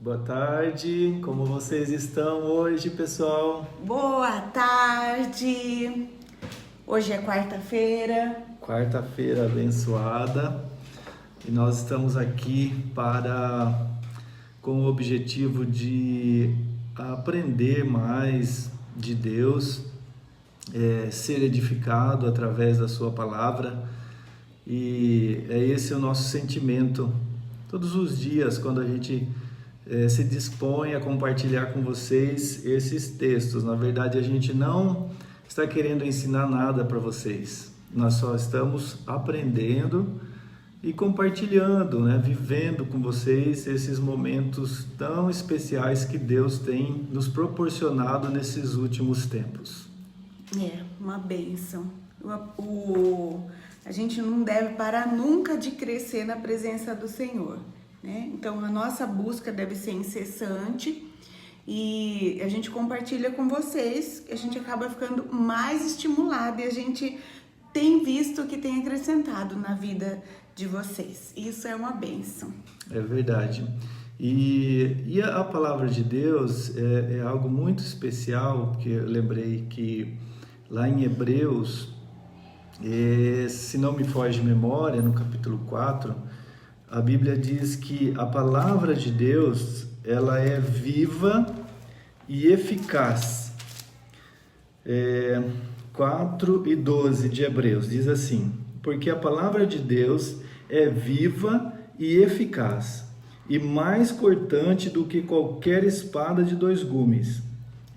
Boa tarde, como vocês estão hoje, pessoal? Boa tarde! Hoje é quarta-feira. Quarta-feira abençoada e nós estamos aqui com o objetivo de aprender mais de Deus, ser edificado através da Sua palavra, e é esse o nosso sentimento todos os dias quando a gente se dispõe a compartilhar com vocês esses textos. Na verdade, a gente não está querendo ensinar nada para vocês, nós só estamos aprendendo e compartilhando, né? Vivendo com vocês esses momentos tão especiais que Deus tem nos proporcionado nesses últimos tempos. É uma bênção. A gente não deve parar nunca de crescer na presença do Senhor, né? Então a nossa busca deve ser incessante e a gente compartilha com vocês, a gente acaba ficando mais estimulado e a gente tem visto que tem acrescentado na vida de vocês. Isso é uma bênção. É verdade. E a palavra de Deus é algo muito especial, porque eu lembrei que lá em Hebreus, se não me foge de memória, no capítulo 4, a Bíblia diz que a palavra de Deus, ela é viva e eficaz. 4:12 de Hebreus diz assim: porque a palavra de Deus é viva e eficaz, e mais cortante do que qualquer espada de 2 gumes,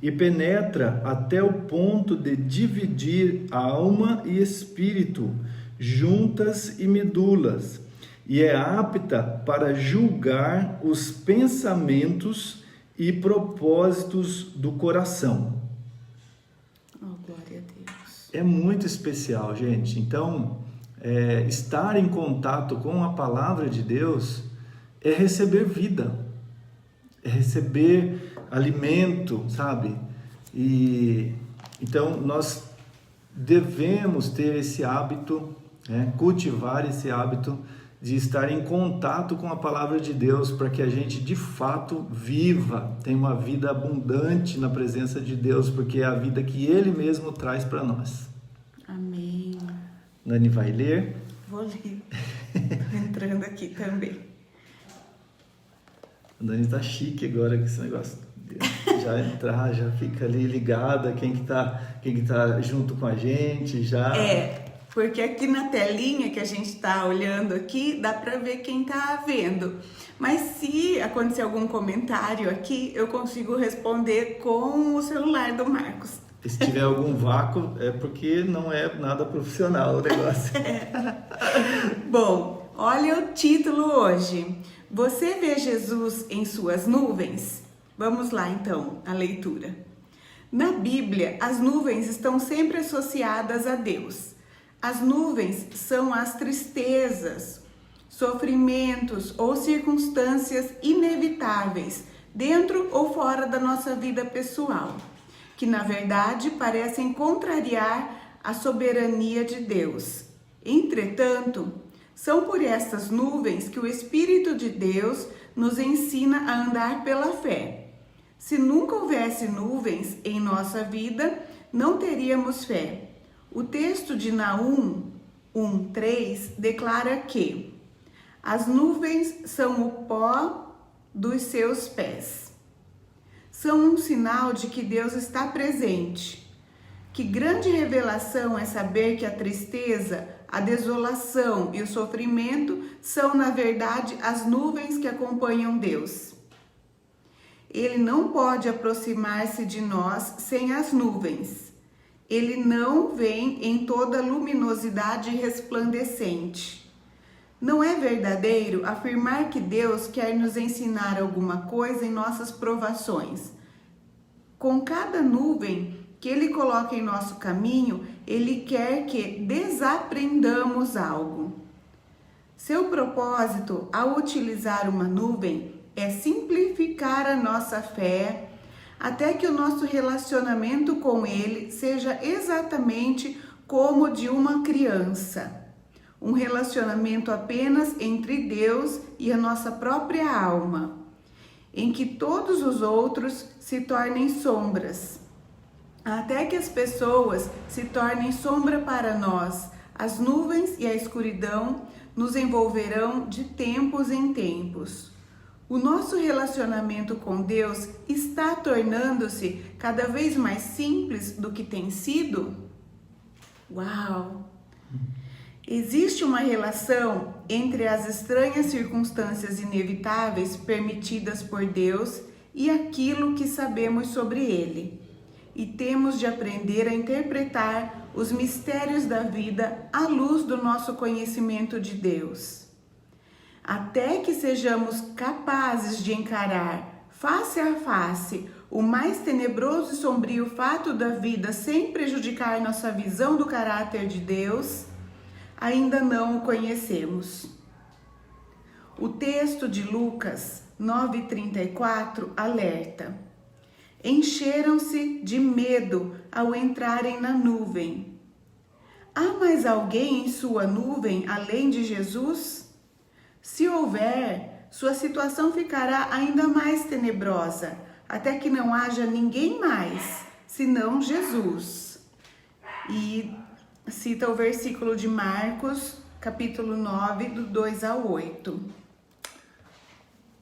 e penetra até o ponto de dividir alma e espírito, juntas e medulas, e é apta para julgar os pensamentos e propósitos do coração. Oh, glória a Deus. É muito especial, gente. Então, estar em contato com a palavra de Deus é receber vida, é receber alimento, sabe? E então nós devemos ter esse hábito, né? Cultivar esse hábito de estar em contato com a palavra de Deus, para que a gente de fato viva, tenha uma vida abundante na presença de Deus, porque é a vida que Ele mesmo traz para nós. Amém. Nani vai ler? Vou ler. Tô entrando aqui também. A Nani tá chique agora com esse negócio. Já entrar, já fica ali ligada, quem que tá junto com a gente, já... Porque aqui na telinha que a gente está olhando aqui, dá para ver quem está vendo. Mas se acontecer algum comentário aqui, eu consigo responder com o celular do Marcos. Se tiver algum vácuo, é porque não é nada profissional o negócio. Bom, olha o título hoje. Você vê Jesus em suas nuvens? Vamos lá então, a leitura. Na Bíblia, as nuvens estão sempre associadas a Deus. As nuvens são as tristezas, sofrimentos ou circunstâncias inevitáveis dentro ou fora da nossa vida pessoal, que na verdade parecem contrariar a soberania de Deus. Entretanto, são por estas nuvens que o Espírito de Deus nos ensina a andar pela fé. Se nunca houvesse nuvens em nossa vida, não teríamos fé. O texto de Naum 1:3 declara que as nuvens são o pó dos seus pés. São um sinal de que Deus está presente. Que grande revelação é saber que a tristeza, a desolação e o sofrimento são, na verdade, as nuvens que acompanham Deus. Ele não pode aproximar-se de nós sem as nuvens. Ele não vem em toda luminosidade resplandecente. Não é verdadeiro afirmar que Deus quer nos ensinar alguma coisa em nossas provações. Com cada nuvem que Ele coloca em nosso caminho, Ele quer que desaprendamos algo. Seu propósito ao utilizar uma nuvem é simplificar a nossa fé, até que o nosso relacionamento com Ele seja exatamente como o de uma criança. Um relacionamento apenas entre Deus e a nossa própria alma. em que todos os outros se tornem sombras, até que as pessoas se tornem sombra para nós. As nuvens e a escuridão nos envolverão de tempos em tempos. O nosso relacionamento com Deus está tornando-se cada vez mais simples do que tem sido? Uau! Existe uma relação entre as estranhas circunstâncias inevitáveis permitidas por Deus e aquilo que sabemos sobre Ele. E temos de aprender a interpretar os mistérios da vida à luz do nosso conhecimento de Deus. Até que sejamos capazes de encarar face a face o mais tenebroso e sombrio fato da vida sem prejudicar nossa visão do caráter de Deus, ainda não o conhecemos. O texto de Lucas 9:34 alerta: encheram-se de medo ao entrarem na nuvem. Há mais alguém em sua nuvem além de Jesus? Se houver, sua situação ficará ainda mais tenebrosa, até que não haja ninguém mais, senão Jesus. E cita o versículo de Marcos, capítulo 9, do 2 ao 8.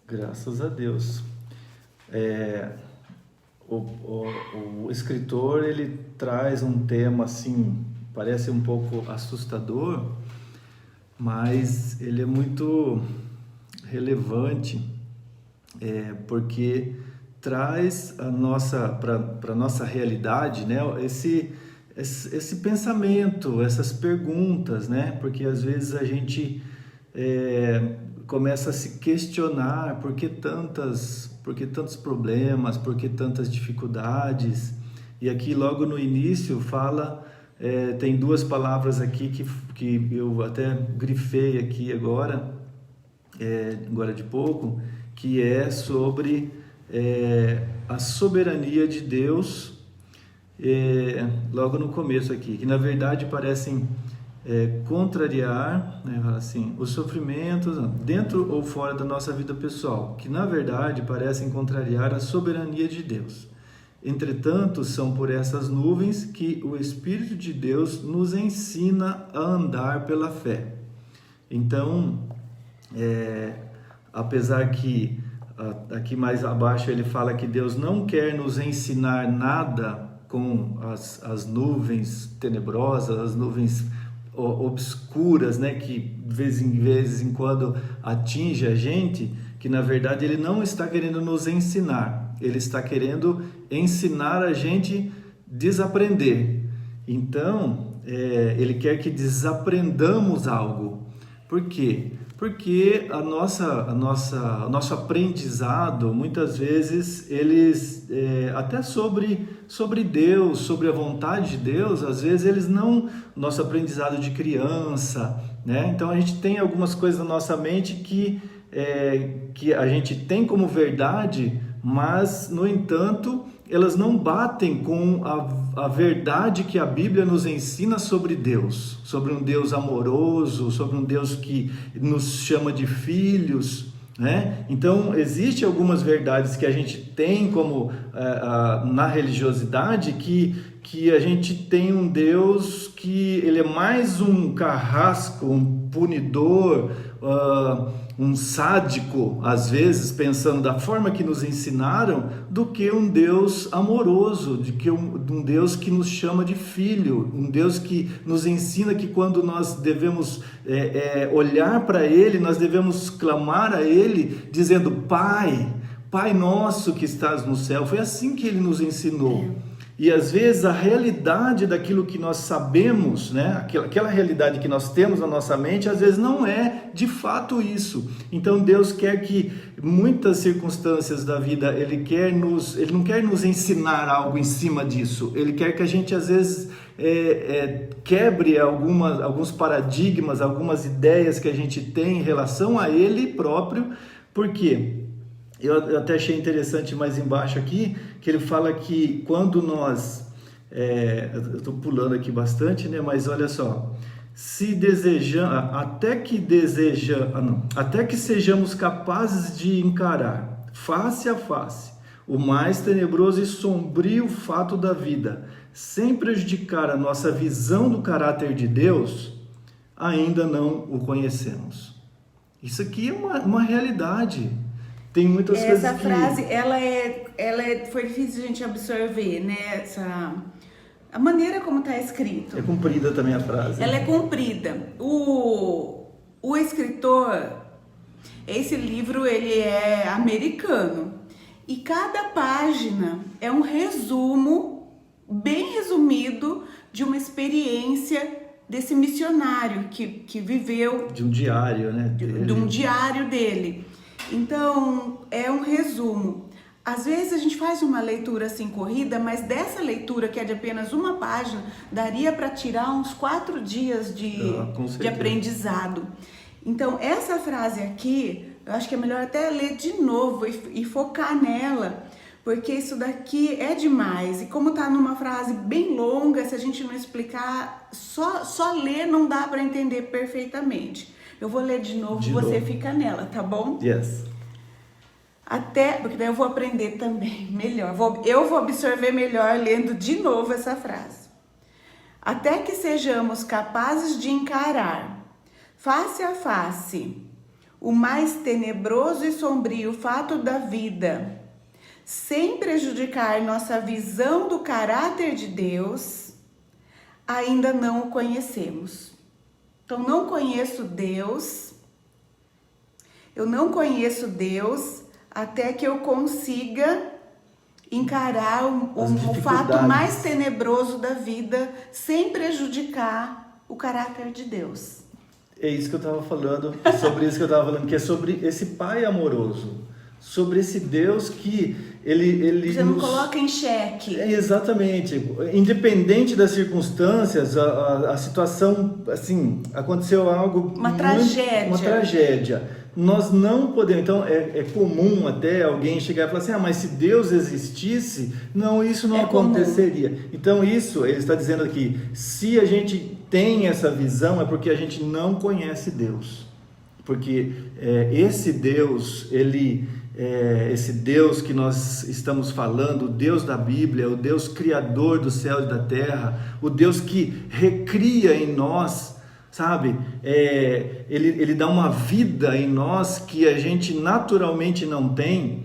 Graças a Deus. O escritor, ele traz um tema assim, parece um pouco assustador, mas ele é muito relevante, porque traz para a nossa realidade, né, esse pensamento, essas perguntas, né, porque às vezes a gente começa a se questionar por que tantos problemas, por que tantas dificuldades. E aqui logo no início fala, tem duas palavras aqui que eu até grifei aqui agora de pouco, que é sobre a soberania de Deus, logo no começo aqui, que na verdade parecem contrariar, né, assim, os sofrimentos dentro ou fora da nossa vida pessoal, que na verdade parecem contrariar a soberania de Deus. Entretanto, são por essas nuvens que o Espírito de Deus nos ensina a andar pela fé. Então, apesar que aqui mais abaixo ele fala que Deus não quer nos ensinar nada com as nuvens tenebrosas, as nuvens obscuras, né, que de vez em quando atinge a gente, que na verdade ele não está querendo nos ensinar, ele está querendo ensinar a gente desaprender. Então, ele quer que desaprendamos algo. Por quê? Porque o nosso aprendizado, muitas vezes, eles, até sobre Deus, sobre a vontade de Deus, às vezes eles não, nosso aprendizado de criança, né? Então a gente tem algumas coisas na nossa mente que a gente tem como verdade, mas, no entanto, elas não batem com a verdade que a Bíblia nos ensina sobre Deus, sobre um Deus amoroso, sobre um Deus que nos chama de filhos, né? Então, existem algumas verdades que a gente tem como na religiosidade, que a gente tem um Deus que ele é mais um carrasco, um punidor, um sádico, às vezes, pensando da forma que nos ensinaram, do que um Deus amoroso, um Deus que nos chama de filho, um Deus que nos ensina que quando nós devemos olhar para Ele, nós devemos clamar a Ele, dizendo: Pai, Pai nosso que estás no céu. Foi assim que Ele nos ensinou. E às vezes a realidade daquilo que nós sabemos, né, aquela realidade que nós temos na nossa mente, às vezes não é de fato isso. Então Deus quer que muitas circunstâncias da vida, Ele não quer nos ensinar algo em cima disso. Ele quer que a gente às vezes quebre alguns paradigmas, algumas ideias que a gente tem em relação a Ele próprio. Por quê? Eu até achei interessante mais embaixo aqui, que ele fala que quando nós, eu estou pulando aqui bastante, né? Mas olha só, até que sejamos capazes de encarar face a face, o mais tenebroso e sombrio fato da vida, sem prejudicar a nossa visão do caráter de Deus, ainda não o conhecemos. Isso aqui é uma realidade. Tem muitas coisas que... Essa frase, foi difícil a gente absorver, né? A maneira como está escrito. É comprida também a frase. Ela é comprida. O escritor, esse livro, ele é americano. E cada página é um resumo, bem resumido, de uma experiência desse missionário que viveu... De um diário, né? De um diário dele. Então, é um resumo. Às vezes a gente faz uma leitura assim corrida, mas dessa leitura, que é de apenas uma página, daria para tirar uns 4 dias de aprendizado. Então, essa frase aqui, eu acho que é melhor até ler de novo e focar nela, porque isso daqui é demais. E como tá numa frase bem longa, se a gente não explicar, só ler não dá para entender perfeitamente. Eu vou ler de novo, você fica nela, tá bom? Yes. Porque daí eu vou aprender também melhor. Eu vou absorver melhor lendo de novo essa frase. Até que sejamos capazes de encarar, face a face, o mais tenebroso e sombrio fato da vida, sem prejudicar nossa visão do caráter de Deus, ainda não o conhecemos. Então, eu não conheço Deus até que eu consiga encarar o fato mais tenebroso da vida sem prejudicar o caráter de Deus. É isso que eu estava falando, que é sobre esse Pai amoroso, sobre esse Deus que ele você não coloca em xeque. Exatamente. Independente das circunstâncias, a situação, assim, aconteceu algo... Uma tragédia. Nós não podemos... Então, é comum até alguém chegar e falar assim, mas se Deus existisse, não, isso não aconteceria. Comum. Então, isso, ele está dizendo aqui, se a gente tem essa visão, é porque a gente não conhece Deus. Porque esse Deus, esse Deus que nós estamos falando, o Deus da Bíblia, o Deus criador do céu e da terra, o Deus que recria em nós, sabe? Ele dá uma vida em nós que a gente naturalmente não tem.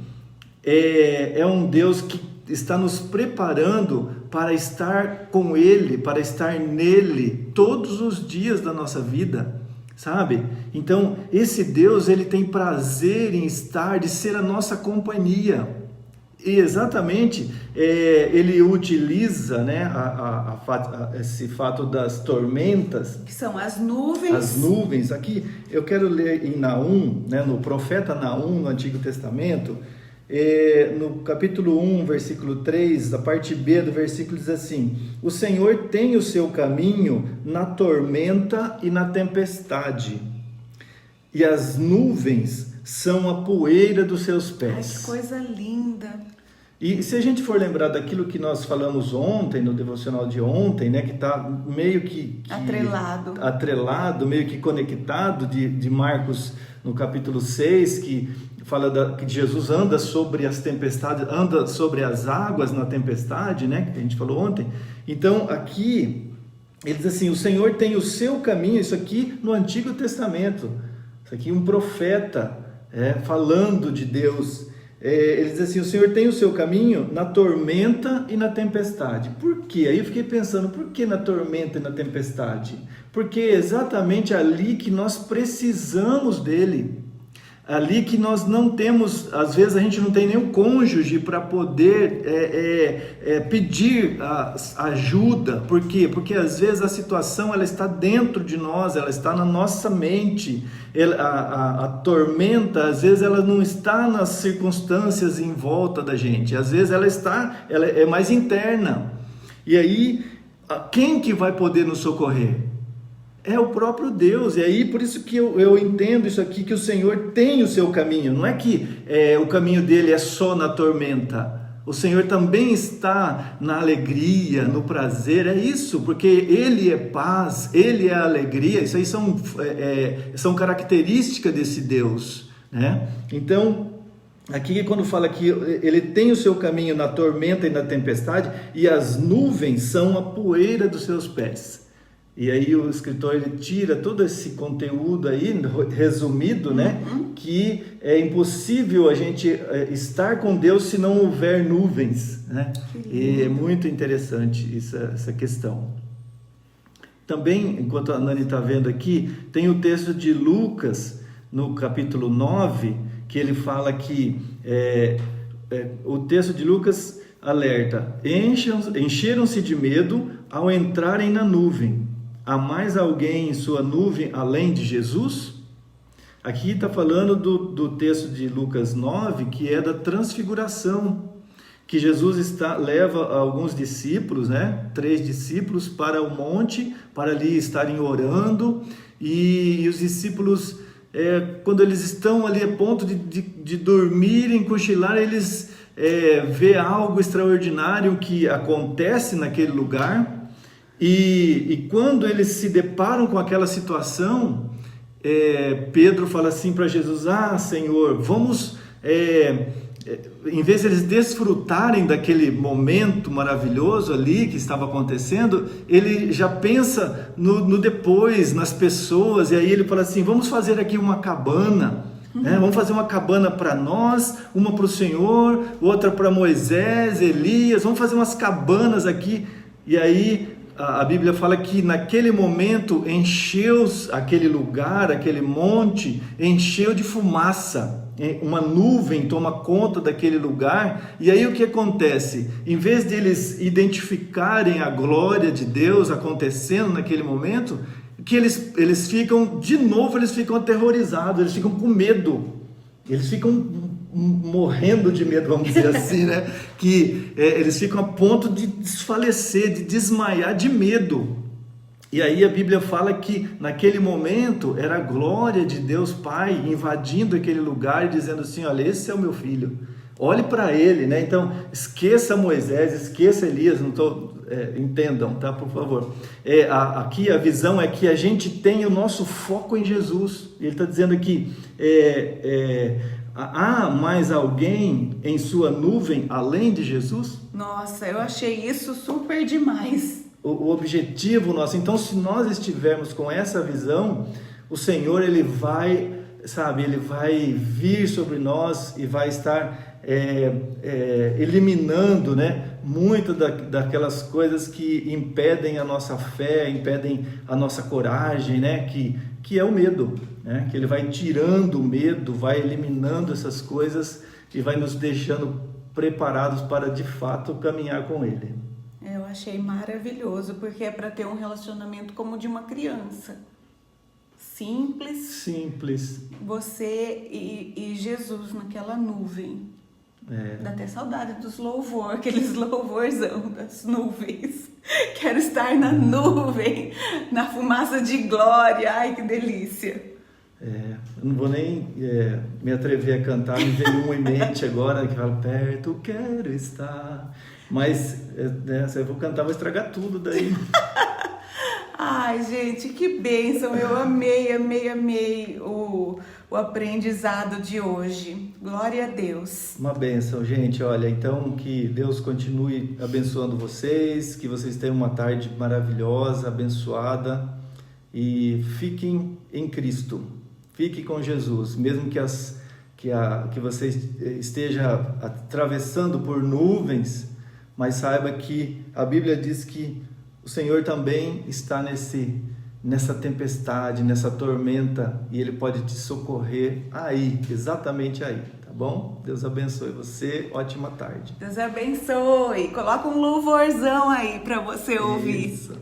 É um Deus que está nos preparando para estar com Ele, para estar nele todos os dias da nossa vida. Sabe? Então, esse Deus, ele tem prazer em estar, de ser a nossa companhia. E exatamente, ele utiliza, né, esse fato das tormentas. Que são as nuvens. As nuvens. Aqui, eu quero ler em Naum, né, no profeta Naum, no Antigo Testamento, no capítulo 1, versículo 3, a parte B do versículo diz assim: o Senhor tem o seu caminho na tormenta e na tempestade, e as nuvens são a poeira dos seus pés. Ai, que coisa linda! E se a gente for lembrar daquilo que nós falamos ontem, no devocional de ontem, né, que está meio que atrelado, meio que conectado, de Marcos no capítulo 6, que fala que Jesus anda sobre as tempestades, anda sobre as águas na tempestade, né, que a gente falou ontem. Então aqui ele diz assim: o Senhor tem o seu caminho. Isso aqui no Antigo Testamento, isso aqui um profeta falando de Deus. Ele diz assim: o Senhor tem o seu caminho na tormenta e na tempestade. Por quê? Aí eu fiquei pensando, por que na tormenta e na tempestade? Porque é exatamente ali que nós precisamos dele. Ali que nós não temos, às vezes a gente não tem nenhum cônjuge para poder pedir ajuda. Por quê? Porque às vezes a situação ela está dentro de nós, ela está na nossa mente. A tormenta, às vezes ela não está nas circunstâncias em volta da gente, às vezes ela é mais interna. E aí, quem que vai poder nos socorrer? É o próprio Deus. E aí, por isso que eu entendo isso aqui, que o Senhor tem o seu caminho. Não é que o caminho dele é só na tormenta. O Senhor também está na alegria, no prazer. É isso, porque Ele é paz, Ele é alegria. Isso aí são características desse Deus, né? Então, Aqui quando fala que ele tem o seu caminho na tormenta e na tempestade, e as nuvens são a poeira dos seus pés. E aí o escritor ele tira todo esse conteúdo aí, resumido, né? Que é impossível a gente estar com Deus se não houver nuvens, né? E é muito interessante essa questão. Também, enquanto a Nani está vendo aqui, tem o texto de Lucas, no capítulo 9, que ele fala que o texto de Lucas alerta: encheram-se de medo ao entrarem na nuvem. Há mais alguém em sua nuvem além de Jesus? Aqui está falando do texto de Lucas 9, que é da transfiguração, que Jesus leva alguns discípulos, né? 3 discípulos para o monte, para ali estarem orando, e os discípulos, quando eles estão ali a ponto de dormirem, cochilar, eles vê algo extraordinário que acontece naquele lugar, e quando eles se deparam com aquela situação, Pedro fala assim para Jesus: Senhor, vamos, em vez de eles desfrutarem daquele momento maravilhoso ali que estava acontecendo, ele já pensa no depois, nas pessoas, e aí ele fala assim: vamos fazer aqui uma cabana, vamos fazer uma cabana para nós, uma para o Senhor, outra para Moisés, Elias, vamos fazer umas cabanas aqui. E aí a Bíblia fala que naquele momento encheu aquele lugar, aquele monte, encheu de fumaça. Uma nuvem toma conta daquele lugar, e aí o que acontece? Em vez de eles identificarem a glória de Deus acontecendo naquele momento, que eles ficam aterrorizados, eles ficam com medo, eles ficam morrendo de medo, vamos dizer assim, né? Que eles ficam a ponto de desfalecer, de desmaiar de medo. E aí a Bíblia fala que naquele momento era a glória de Deus Pai invadindo aquele lugar e dizendo assim: olha, esse é o meu filho, olhe para ele, né? Então esqueça Moisés, esqueça Elias, entendam, tá? Por favor. Aqui a visão é que a gente tem o nosso foco em Jesus. Ele está dizendo aqui: há mais alguém em sua nuvem além de Jesus? Nossa, eu achei isso super demais. O objetivo nosso, então, se nós estivermos com essa visão, o Senhor, ele vai vir sobre nós e vai estar eliminando, né, muitas daquelas coisas que impedem a nossa fé, impedem a nossa coragem, né, que é o medo, né, que ele vai tirando o medo, vai eliminando essas coisas e vai nos deixando preparados para, de fato, caminhar com ele. Eu achei maravilhoso, porque é para ter um relacionamento como de uma criança. Simples. Você e Jesus naquela nuvem. Dá até saudade dos louvores, aqueles louvorzão das nuvens. Quero estar na nuvem, na fumaça de glória. Ai, que delícia. Eu não vou nem me atrever a cantar, me veio uma em mente agora, que fala: perto quero estar. Mas se eu vou cantar, vou estragar tudo daí. Ai, gente, que bênção. Eu amei o aprendizado de hoje. Glória a Deus. Uma bênção, gente. Olha, então que Deus continue abençoando vocês, que vocês tenham uma tarde maravilhosa, abençoada, e fiquem em Cristo. Fique com Jesus, mesmo que você esteja atravessando por nuvens, mas saiba que a Bíblia diz que o Senhor também está nessa tempestade, nessa tormenta, e Ele pode te socorrer aí, exatamente aí, tá bom? Deus abençoe você, ótima tarde. Deus abençoe. Coloca um louvorzão aí para você ouvir. Isso.